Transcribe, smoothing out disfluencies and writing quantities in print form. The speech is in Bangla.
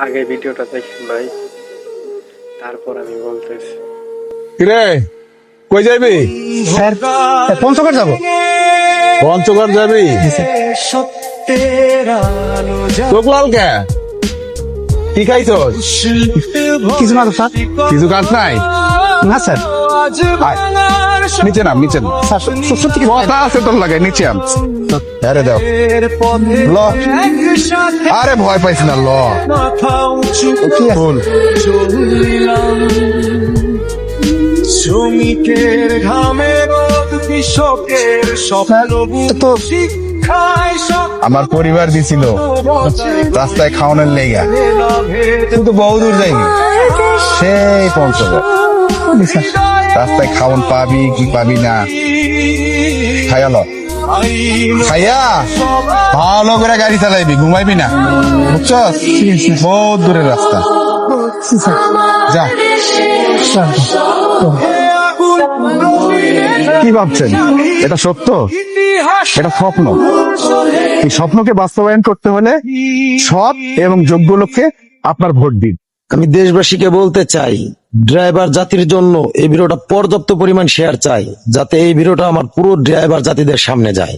আগে ভিডিওটা দেখেন ভাই, তারপর আমি বলতেছি। কিরে কই যাবি? স্যার পঞ্চগড় যাবো। পঞ্চগড় যাবি? চোখ লাল কে? কি খাইছস? কিছু না তো স্যার। কিছু কাজ নাই? না স্যার। আয়, নিচে নাম, নিচে নাম। স্যার সত্যি কি কথা আছে তোর লাগে, নিচে আন। আরে দাও ল। আরে ভয় পাইস না, ল। কি আছে? বল। শ্রমিকের ঘামে কৃষকের স্বপ্ন তো আমার পরিবার দিছিল রাস্তায় খাওয়ানোর লেগা, তুই তো বহুদূর যাইনি, সেই পঞ্চগড়। রাস্তায় খাওয়ান পাবি কি পাবি না, খাইয়াল খাইয়া ভালো করে গাড়ি চালাইবি, ঘুমাইবি না, বুঝছস? বহুত দূরের রাস্তা, যা। কি ভাবছেন এটা সত্য? এটা স্বপ্ন। এই স্বপ্নকে বাস্তবায়ন করতে হলে সৎ এবং যোগ্য লোককে আপনার ভোট দিন। আমি দেশবাসীকে বলতে চাই, ড্রাইভার জাতির জন্য এই ভিডিওটা পর্যাপ্ত পরিমাণ শেয়ার চাই, যাতে এই ভিডিওটা আমার পুরো ড্রাইভার জাতিদের সামনে যায়।